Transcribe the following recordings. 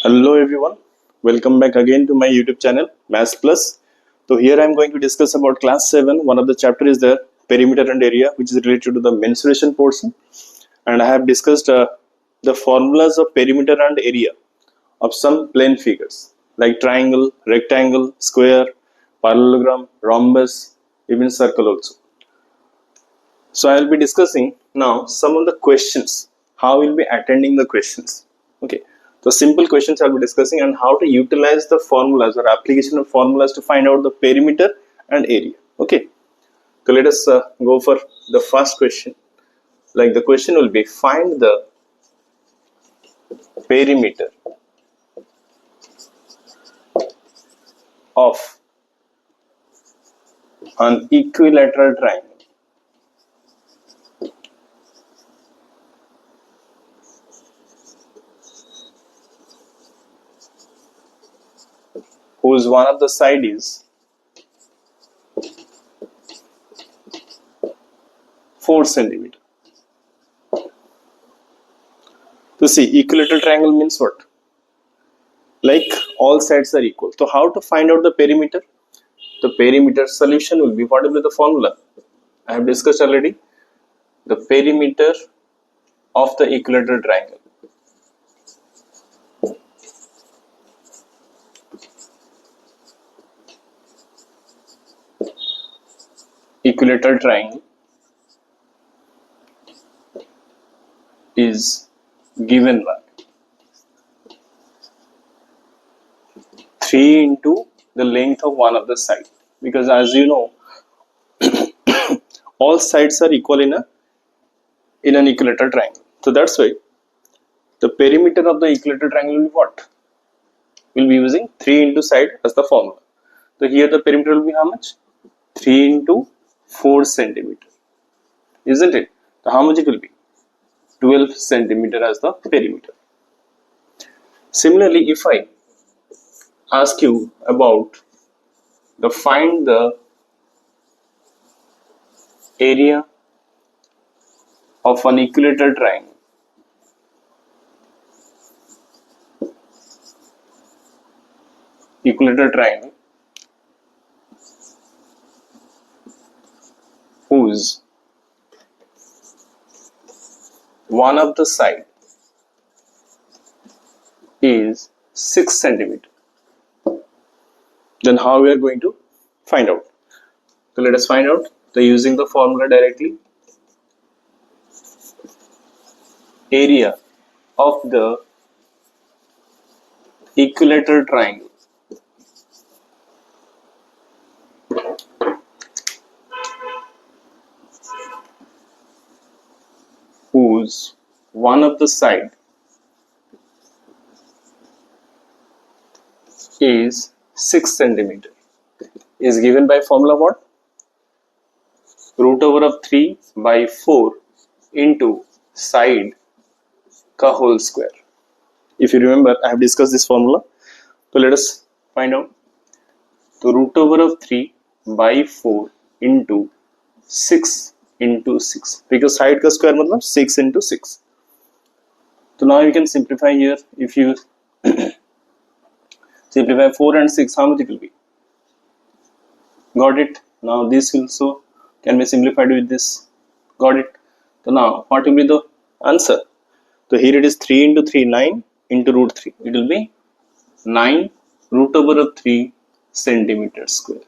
Hello everyone, welcome back again to my YouTube channel Maths Plus. So here I am going to discuss about class 7. One of the chapter is the perimeter and area, which is related to the mensuration portion, and I have discussed the formulas of perimeter and area of some plane figures like triangle, rectangle, square, parallelogram, rhombus, even circle also. So I will be discussing now some of the questions, how we will be attending the questions. Okay, so simple questions I'll be discussing and how to utilize the formulas or application of formulas to find out the perimeter and area. Okay, so let us go for the first question. Like the question will be, find the perimeter of an equilateral triangle whose one of the side is 4 centimeter. So see, equilateral triangle means what? Like all sides are equal. So how to find out the perimeter? The perimeter solution will be, what will be the formula? I have discussed already. The perimeter of the equilateral triangle. Equilateral triangle is given by 3 into the length of one of the side, because as you know all sides are equal in an equilateral triangle. So that's why the perimeter of the equilateral triangle will be what? We'll be using 3 into side as the formula. So here the perimeter will be how much? 3 into 4 centimeter, isn't it? So how much it will be? 12 centimeter as the perimeter. Similarly, if I ask you about find the area of an equilateral triangle whose one of the side is 6 centimeter, then how we are going to find out? So let us find out using the formula directly. Area of the equilateral triangle whose one of the side is 6 centimeter is given by formula what? Root over of 3 by 4 into side ka whole square. If you remember, I have discussed this formula. So let us find out. So root over of 3 by 4 into 6 into 6, because side ka square matlab 6 into 6. So now you can simplify here. If you simplify 4 and 6, how much it will be? Got it? Now this also can be simplified with this. Got it? So now what will be the answer? So here it is 3 into 3, 9 into root 3. It will be 9 root over of 3 centimeter square.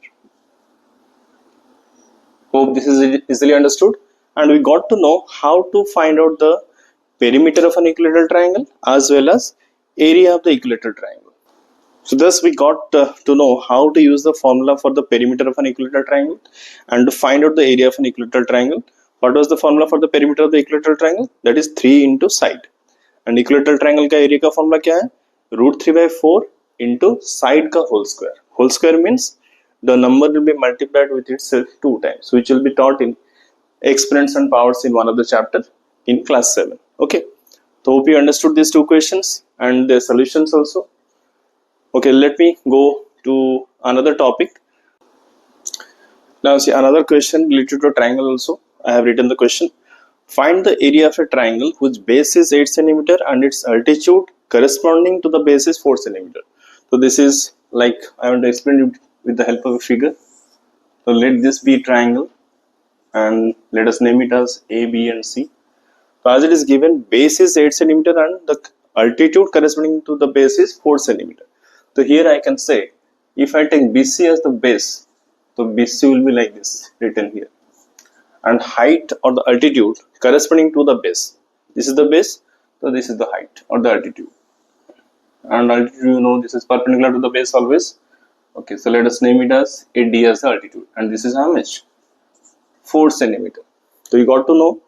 Hope this is easily understood. And we got to know how to find out the perimeter of an equilateral triangle as well as area of the equilateral triangle. So thus we got to know how to use the formula for the perimeter of an equilateral triangle and to find out the area of an equilateral triangle. What was the formula for the perimeter of the equilateral triangle? That is 3 into side. And equilateral triangle का area का formula क्या है? Root 3 by 4 into side का whole square. Whole square means the number will be multiplied with itself 2 times, which will be taught in exponents and powers in one of the chapter in class 7. Okay, so hope you understood these two questions and the solutions also. Okay, let me go to another topic. Now see another question related to a triangle also. I have written the question. Find the area of a triangle whose base is 8 cm and its altitude corresponding to the base is 4 centimeter. So this is like I want to explain it with the help of a figure. So let this be triangle and let us name it as A, B and C. So as it is given, base is 8 centimeter and the altitude corresponding to the base is 4 centimeter. So here I can say, if I take BC as the base, so BC will be like this written here, and height or the altitude corresponding to the base. This is the base, so this is the height or the altitude. And altitude, you know, this is perpendicular to the base always. Okay, so let us name it as AD as the altitude, and this is how much? 4 centimeter. So you got to know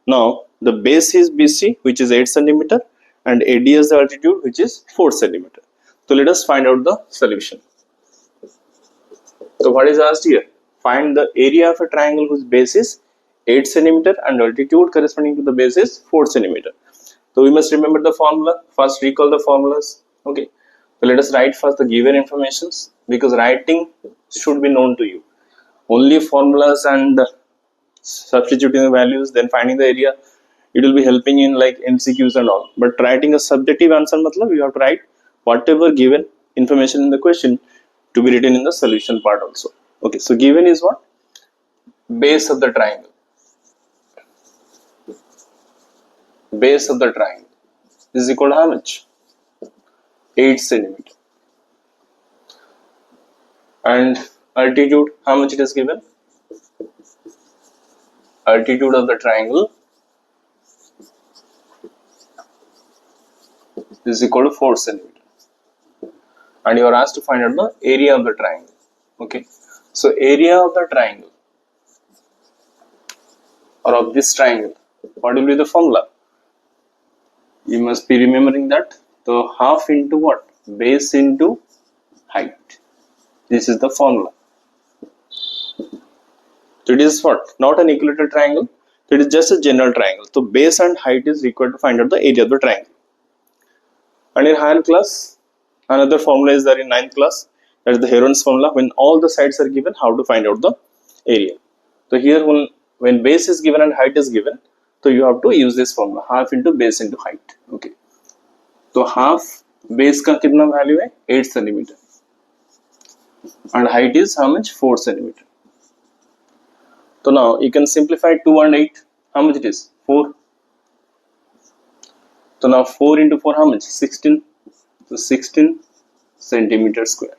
now the base is BC, which is 8 centimeter, and AD is the altitude, which is 4 centimeter. So let us find out the solution. So what is asked here? Find the area of a triangle whose base is 8 centimeter and altitude corresponding to the base is 4 centimeter. So we must remember the formula. First recall the formulas. Okay. So let us write first the given informations, because writing should be known to you. Only formulas and substituting the values, then finding the area, it will be helping in like MCQs and all. But writing a subjective answer, matlab you have to write whatever given information in the question to be written in the solution part also. Okay, so given is what? Base of the triangle. Base of the triangle is equal to how much? 8 centimeter. And altitude, how much it is given? Altitude of the triangle is equal to 4 centimeter. And you are asked to find out the area of the triangle. Okay, so area of the triangle or of this triangle, what will be the formula? You must be remembering that. So half into what? Base into height. This is the formula. So it is what? Not an equilateral triangle. So it is just a general triangle. So base and height is required to find out the area of the triangle. And in higher class, another formula is there in 9th class. That is the Heron's formula. When all the sides are given, how to find out the area. So here when base is given and height is given, so you have to use this formula, half into base into height. Okay. So half base का कितना value है? 8 centimeter. And height is how much? 4 centimeter. So now you can simplify 2 and 8. How much it is? 4. So now 4 into 4 how much? 16. So 16 centimeter square.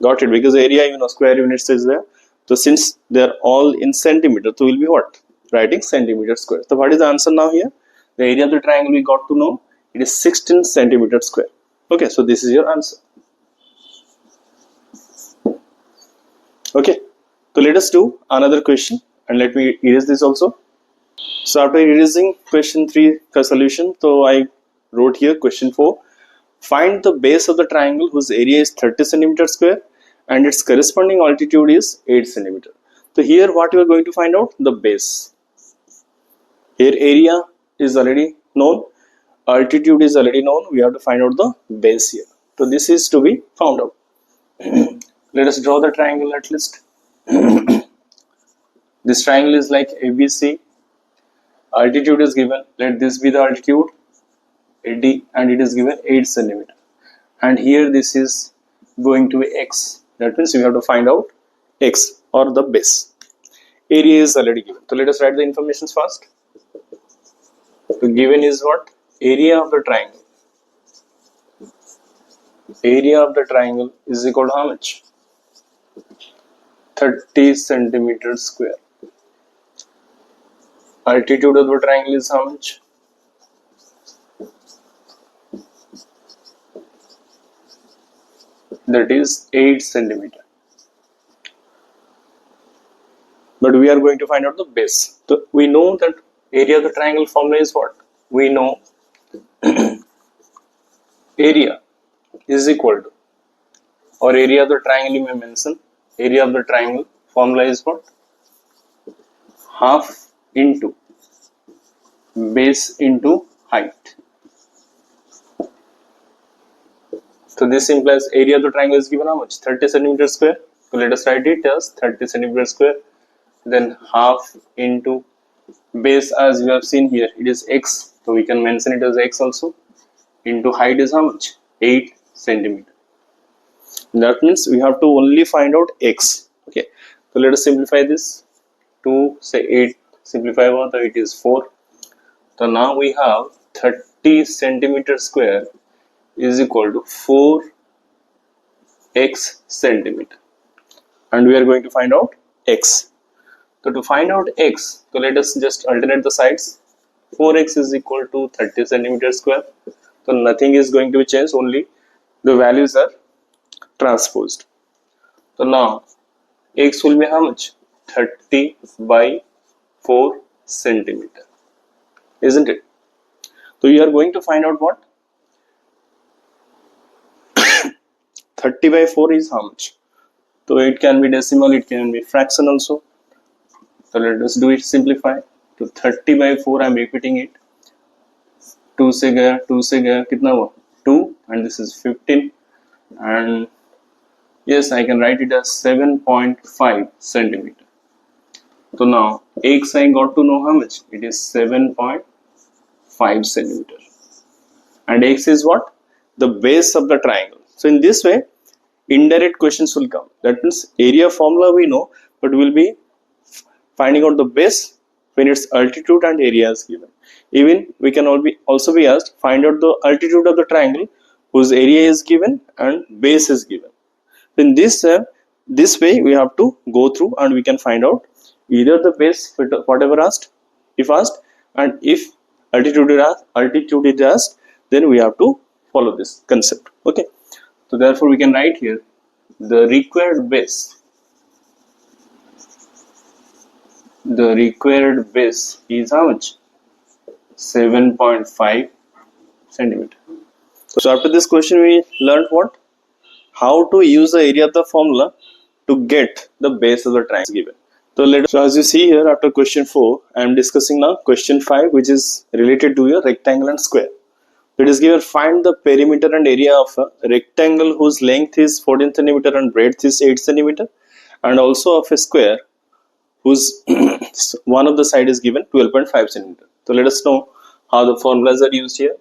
Got it? Because area, you know, square units is there. So since they are all in centimeter, so we'll be what? Writing centimeter square. So what is the answer now here? The area of the triangle we got to know. It is 16 centimeter square. Okay, so this is your answer. Okay, so let us do another question, and let me erase this also. So after erasing question 3 solution, so I wrote here question 4. Find the base of the triangle whose area is 30 centimeter square and its corresponding altitude is 8 centimeter. So here what we are going to find out? The base. Here area is already known, altitude is already known. We have to find out the base here. So this is to be found out. Let us draw the triangle at least. This triangle is like ABC. Altitude is given. Let this be the altitude, AD, and it is given 8 centimeter. And here this is going to be X. That means we have to find out X or the base. Area is already given. So let us write the informations first. So given is what? Area of the triangle. Area of the triangle is equal to how much? 30 centimeters square. Altitude of the triangle is how much? That is 8 centimeter. But we are going to find out the base. So we know that area of the triangle formula is what? We know area is equal to, or area of the triangle you may mention, area of the triangle formula is what? Half into base into height. So this implies area of the triangle is given how much? 30 centimeter square. So let us write it as 30 centimeter square. Then half into base, as we have seen here, it is X. So we can mention it as X also. into height is how much? 8 centimeter. That means we have to only find out x. Okay, so let us simplify this. 2 say 8 simplify over, so it is 4. So now we have 30 centimeter square is equal to 4x centimeter, and we are going to find out x. So to find out x, so let us just alternate the sides. 4x is equal to 30 centimeter square. So nothing is going to be changed, only the values are transposed. So now x will be how much? 30 by 4 centimeter, isn't it? So you are going to find out what? 30 by 4 is how much? So it can be decimal, it can be fraction also. So let us do it, simplify. तो 30 by 4 I am repeating it. 2 से गया कितना हुआ? 2, and this is 15, and yes, I can write it as 7.5 centimeter. So now x I got to know how much? It is 7.5 centimeter, and x is what? The base of the triangle. So in this way indirect questions will come. That means area formula we know, but we will be finding out the base when its altitude and area is given. Even we can also be asked, find out the altitude of the triangle whose area is given and base is given. In this way we have to go through, and we can find out either the base, whatever asked, if asked, and if altitude is asked, then we have to follow this concept. Okay, so therefore we can write here the required base. The required base is how much? 7.5 centimeter. So after this question we learned what? How to use the area of the formula to get the base of the triangle given. So as you see here, after question 4, I am discussing now question 5, which is related to a rectangle and square. It is given, find the perimeter and area of a rectangle whose length is 14 centimeter and breadth is 8 centimeter, and also of a square whose one of the side is given 12.5 centimeter. So let us know how the formulas are used here.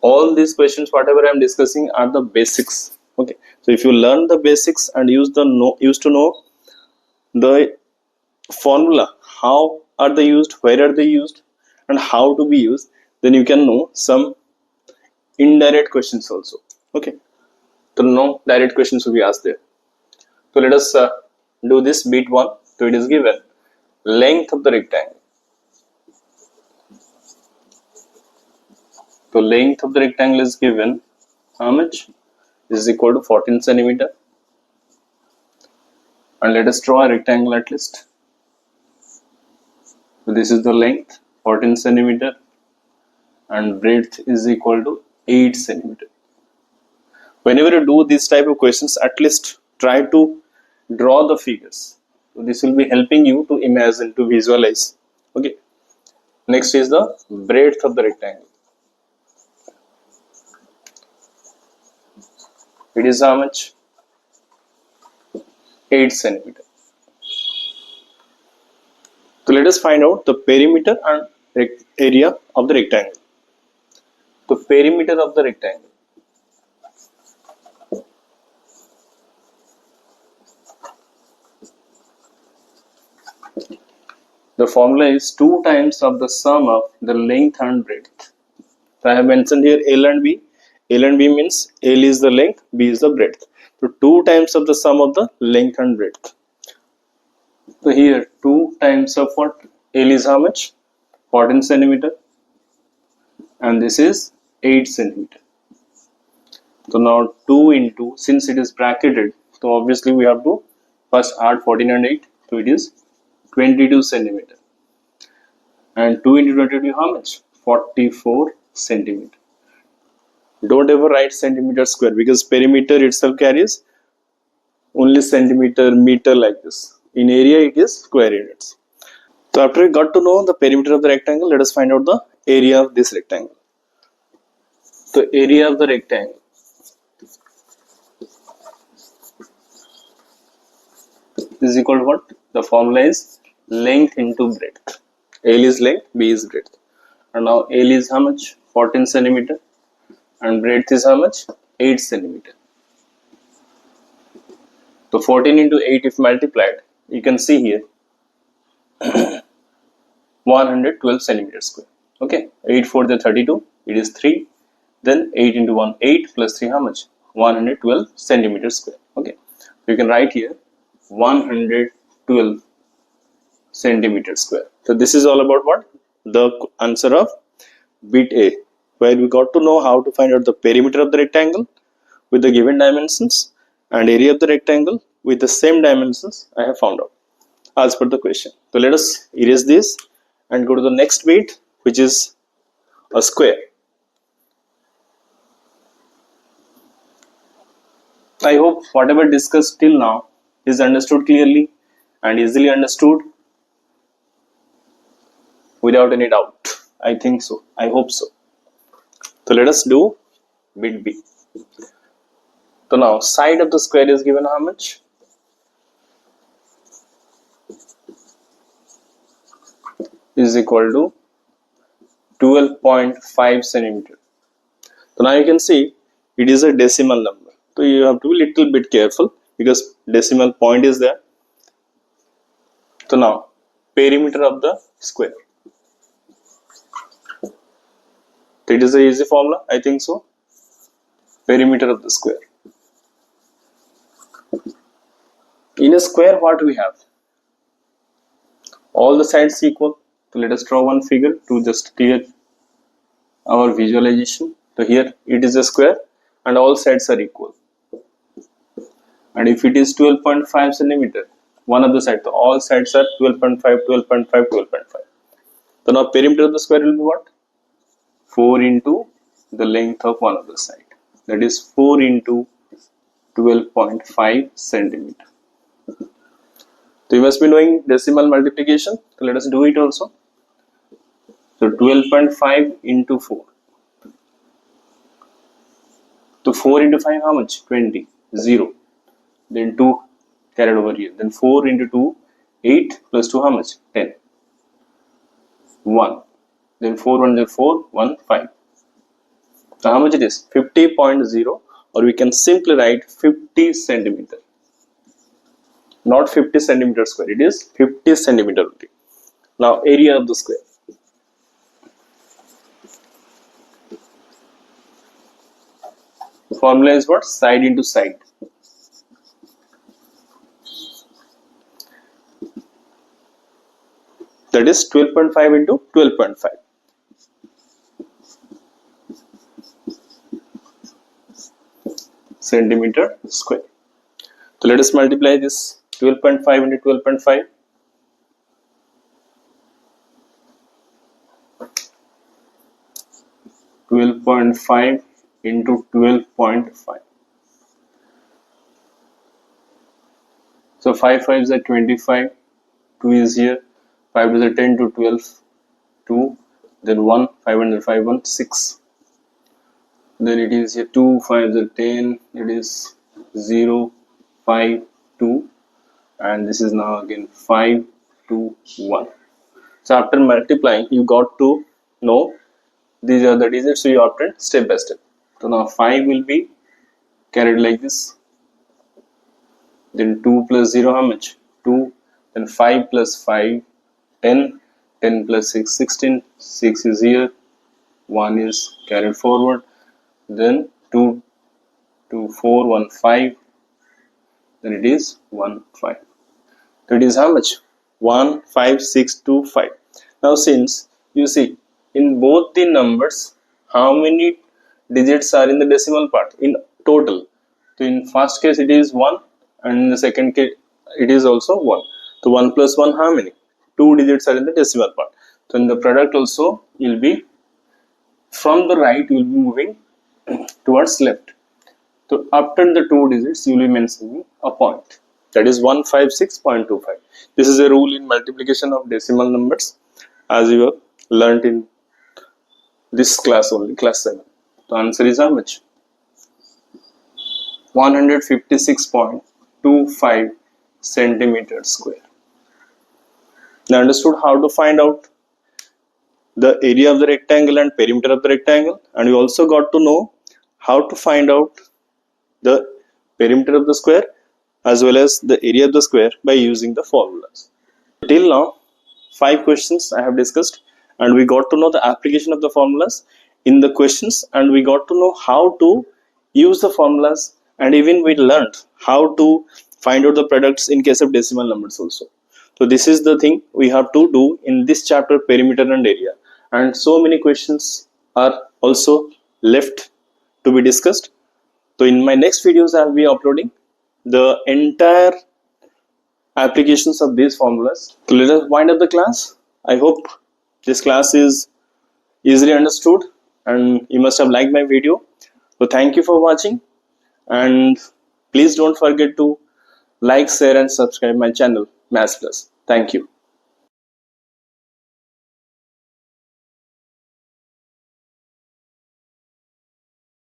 All these questions whatever I am discussing are the basics. Okay, so if you learn the basics and used to know the formula, how are they used, where are they used, and how to be used, then you can know some indirect questions also. Okay, so no direct questions will be asked there. So let us do this bit 1. So it is given length of the rectangle. So length of the rectangle is given how much? This is equal to 14 centimeter, and let us draw a rectangle at least. So this is the length 14 centimeter and breadth is equal to 8 centimeter. Whenever you do this type of questions, at least try to draw the figures. So this will be helping you to imagine, to visualize. Okay. Next is the breadth of the rectangle. It is how much? 8 centimeter. So let us find out the perimeter and area of the rectangle. The perimeter of the rectangle. The formula is 2 times of the sum of the length and breadth. So I have mentioned here L and B. L and B means L is the length, B is the breadth. So 2 times of the sum of the length and breadth. So here 2 times of what? L is how much? 14 centimeter, and this is 8 centimeter. So now 2 into, since it is bracketed, so obviously we have to first add 14 and 8. So it is 22 centimeter. And 2 into 22 how much? 44 centimeter. Don't ever write centimeter square, because perimeter itself carries only centimeter, meter like this. In area it is square units. So after we got to know the perimeter of the rectangle, let us find out the area of this rectangle. The area of the rectangle is equal to what? The formula is length into breadth. L is length, B is breadth. And now L is how much? 14 centimeter, and breadth is how much? 8 centimeter. So 14 into 8 if multiplied, you can see here 112 centimeter square. Okay, 8 4 the 32, it is 3. Then 8 into 1, 8 plus 3, how much? 112 centimeter square. Okay, so you can write here 112 centimeter square. So this is all about what? The answer of bit A, where we got to know how to find out the perimeter of the rectangle with the given dimensions and area of the rectangle with the same dimensions I have found out as per the question. So let us erase this and go to the next bit, which is a square. I hope whatever discussed till now is understood clearly and easily understood without any doubt. I think so. I hope so. So let us do bit B. So now side of the square is given how much? Is equal to 12.5 centimeter. So now you can see it is a decimal number. So you have to be little bit careful because decimal point is there. So now perimeter of the square. So it is a easy formula, I think so. Perimeter of the square. In a square, what we have? All the sides equal. So let us draw one figure to just clear our visualization. So here it is a square and all sides are equal. And if it is 12.5 centimeter, one of the sides, so all sides are 12.5, 12.5, 12.5. So now perimeter of the square will be what? 4 into the length of one of the side. That is 4 into 12.5 centimeter. So you must be knowing decimal multiplication. So let us do it also. So 12.5 into 4. So 4 into 5 how much? 20. 0. Then 2 carried over here. Then 4 into 2, 8 plus 2 how much? 10. 1. Then 4 1 is 4, 1, 5. So how much it is? 50.0, or we can simply write 50 centimeter. Not 50 centimeter square, it is 50 centimeter only. Now area of the square. Formula is what? Side into side. That is 12.5 into 12.5. Centimeter square. So let us multiply this 12.5 into 12.5. into 12.5. So 5 5s are 25. 2 is here. 5 is a 10 to 12. 2. Then 1. 5 and 5 1 6. Then it is here 2 5 is 10. It is 0 5 2, and this is now again 5 2 1. So after multiplying, you got to know these are the digits, so you obtain step by step. So now 5 will be carried like this. Then 2 plus 0 how much? 2. Then 5 plus 5 10. 10 plus 6 16. 6 is here. 1 is carried forward. Then 2 2 4 1 5. Then it is 1 5. So it is how much? 1 5 6 2 5. Now since you see in both the numbers how many digits are in the decimal part in total. So in first case it is 1, and in the second case it is also 1. So 1 plus 1 how many? 2 digits are in the decimal part. So in the product also you will be from the right, you will be moving towards left. So after the 2 digits you will be mentioning a point. That is 156.25. This is a rule in multiplication of decimal numbers, as you have learnt in this class only, class 7. The answer is how much? 156.25 centimeters square. Now understood how to find out the area of the rectangle and perimeter of the rectangle, and we also got to know how to find out the perimeter of the square as well as the area of the square by using the formulas. Till now, 5 questions I have discussed, and we got to know the application of the formulas in the questions, and we got to know how to use the formulas, and even we learned how to find out the products in case of decimal numbers also. So this is the thing we have to do in this chapter, perimeter and area, and so many questions are also left to be discussed. So in my next videos I'll be uploading the entire applications of these formulas. So let us wind up the class. I hope this class is easily understood and you must have liked my video. So thank you for watching, and please don't forget to like, share and subscribe my channel Maths Plus. Thank you.